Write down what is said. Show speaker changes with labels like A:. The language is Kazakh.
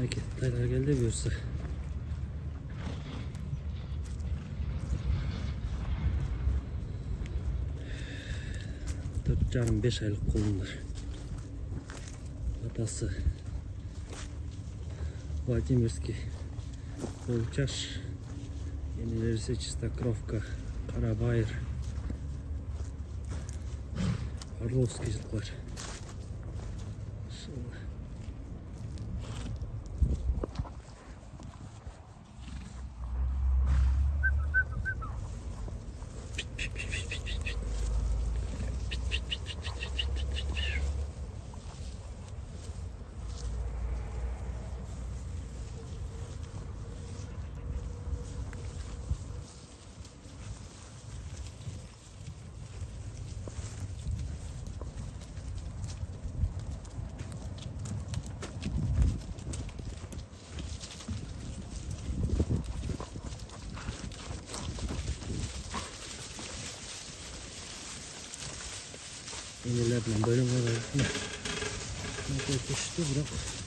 A: Мінекей тайлар келді бұйырса. 4,5 айлық құлындар. Атасы Владимирский Колчаш, енелері Чистокровка, Қарабайыр, Орловский жылқылар. Yenilerden bölüm var. Düştü bırak.